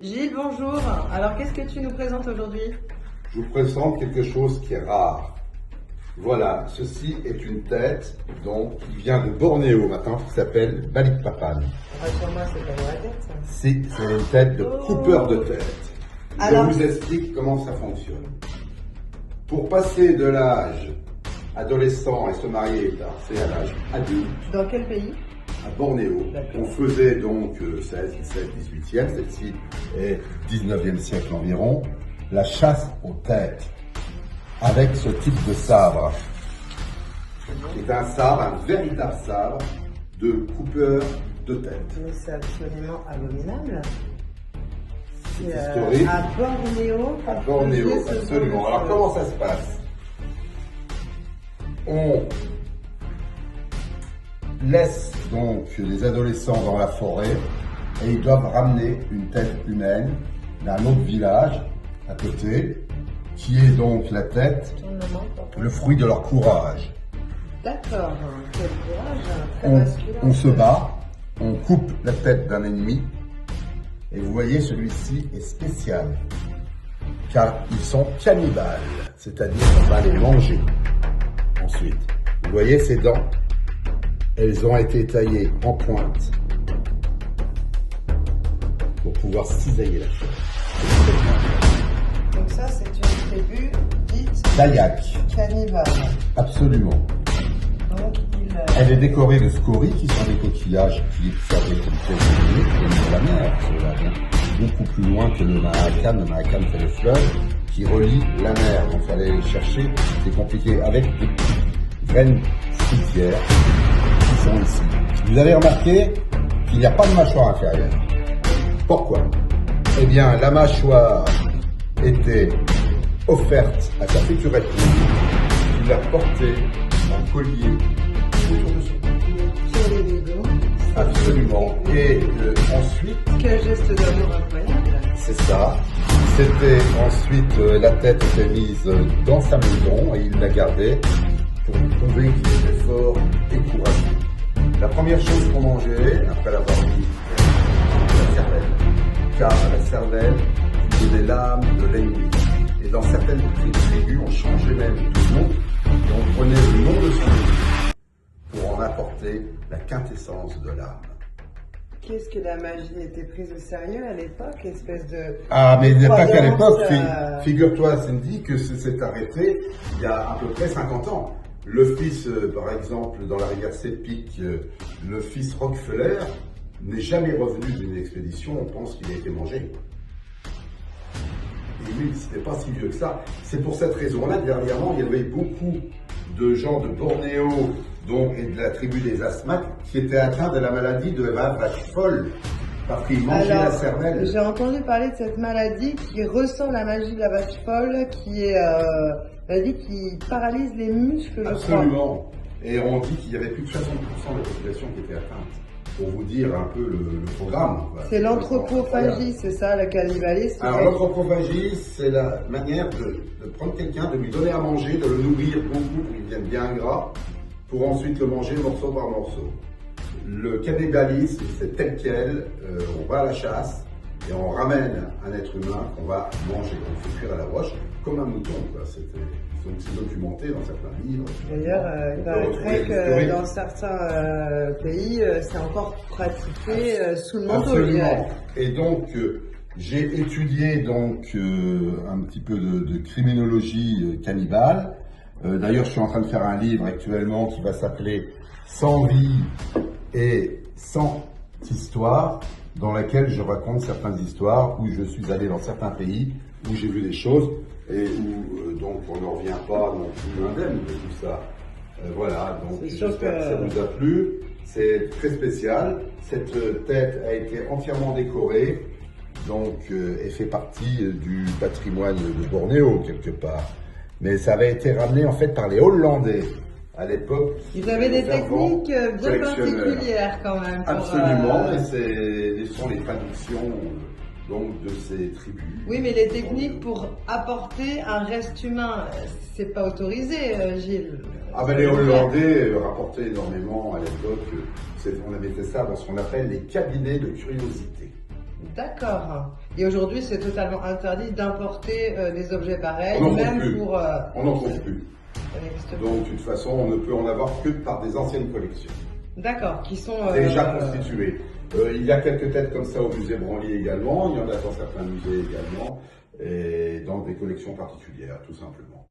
Gilles, bonjour. Alors, qu'est-ce que tu nous présentes aujourd'hui? Je vous présente quelque chose qui est rare. Voilà, ceci est une tête donc, qui vient de Bornéo maintenant, qui s'appelle Balikpapan. Rassure-moi, c'est pas la tête, ça. C'est une tête de coupeur de tête. Alors- Je vous explique comment ça fonctionne. Pour passer de l'âge adolescent et se marier, c'est à l'âge adulte, Dans quel pays? à Bornéo. D'accord. On faisait donc 16, 17, 18e, celle-ci est 19e siècle environ, la chasse aux têtes avec ce type de sabre. C'est un sabre, un véritable sabre de coupeur de tête. Mais c'est absolument abominable. C'est C'est, historique. à Bornéo. À Bornéo, qu'on faisait ce absolument. genre de Alors choses. comment ça se passe? On laisse donc les adolescents dans la forêt et ils doivent ramener une tête humaine d'un autre village à côté, qui est donc la tête, Tournement, pardon. le fruit de leur courage. D'accord. Quel courage. Très On masculin. se bat, on coupe la tête d'un ennemi, et vous voyez, celui-ci est spécial, car ils sont cannibales, c'est-à-dire qu'on va les manger. Ensuite, vous voyez ces dents, elles ont été taillées en pointe pour pouvoir cisailler la chair. Donc ça, c'est une tribu dite Dayak, cannibale. absolument. Donc, Elle est décorée de scories, qui sont des coquillages qui servent comme pièces de la mer, ceux-là, beaucoup plus loin que le Mahakan. Le Mahakan, c'est le fleuve qui relie la mer. Donc, il fallait les chercher, c'est compliqué, avec des petites graines fruitières qui sont ici. Vous avez remarqué qu'il n'y a pas de mâchoire inférieure. Pourquoi? Eh bien, la mâchoire était offerte à sa future épouse, qui l'a porté en collier autour de son cou. sur les vidéos. Absolument. Et ensuite, Quel geste d'amour incroyable. c'est ça. C'était ensuite, la tête était mise dans sa maison et il la gardait pour prouver qu'il était fort et courageux. La première chose qu'on mangeait, après l'avoir mis, la cervelle. Car à la cervelle, il donnait l'âme de l'ennemi. Et dans certaines tribus, on changeait même de nom et on prenait le nom de son ennemi pour en apporter la quintessence de l'âme. Qu'est-ce que la magie était prise au sérieux à l'époque? Espèce de... Ah, mais il n'est pas qu'à l'époque. Croyance, Figure-toi, Cindy, que c'est arrêté il y a à peu près 50 ans. Le fils, par exemple, dans la rivière Sepik, le fils Rockefeller n'est jamais revenu d'une expédition. On pense qu'il a été mangé. Et lui, c'était pas si vieux que ça. C'est pour cette raison-là, dernièrement, il y avait beaucoup de gens de Bornéo, donc, et de la tribu des Asmaques, qui étaient atteints de la maladie de la vache folle, parce qu'ils mangeaient la cervelle. J'ai entendu parler de cette maladie qui ressent la magie de la vache folle, qui est maladie qui paralyse les muscles, je crois. Absolument. Et on dit qu'il y avait plus de 60% de la population qui était atteinte. Pour vous dire un peu le programme. C'est l'anthropophagie, c'est ça, le cannibalisme. Alors l'anthropophagie, c'est la manière de prendre quelqu'un, de lui donner à manger, de le nourrir beaucoup pour qu'il devienne bien gras, pour ensuite le manger morceau par morceau. Le cannibalisme, c'est tel quel, on va à la chasse et on ramène un être humain qu'on va manger, qu'on fait cuire à la roche, comme un mouton. Donc c'est documenté dans certains livres. D'ailleurs, il On peut retrouver paraîtrait que l'historique. dans certains pays, c'est encore pratiqué sous le manteau. je Absolument. dirais. Et donc, j'ai étudié donc un petit peu de criminologie cannibale. D'ailleurs, je suis en train de faire un livre actuellement qui va s'appeler 100 vies et 100 histoires, dans laquelle je raconte certaines histoires où je suis allé dans certains pays, où j'ai vu des choses et où donc on ne revient pas non plus indemne de tout ça. Voilà, donc C'est sûr j'espère que ça que- vous a plu. C'est très spécial. Cette tête a été entièrement décorée, donc et fait partie du patrimoine de Bornéo quelque part. Mais ça avait été ramené en fait par les Hollandais à l'époque. Ils avaient des fervents techniques bien collectionneurs. particulières quand même. Pour, Absolument, et ce sont les traductions donc de ces tribus. Oui, mais les techniques pour apporter un reste humain, c'est pas autorisé, Gilles. Ah ben les Hollandais rapportaient énormément à l'époque. On avait fait ça dans ce qu'on appelle les cabinets de curiosité. D'accord. Et aujourd'hui, c'est totalement interdit d'importer des objets pareils, On n'en même trouve plus. pour... On n'en trouve plus. ça n'existe plus. Donc, de toute façon, on ne peut en avoir que par des anciennes collections. D'accord, qui sont... Déjà constituées. Il y a quelques têtes comme ça au musée Branly également, il y en a dans certains musées également, et dans des collections particulières, tout simplement.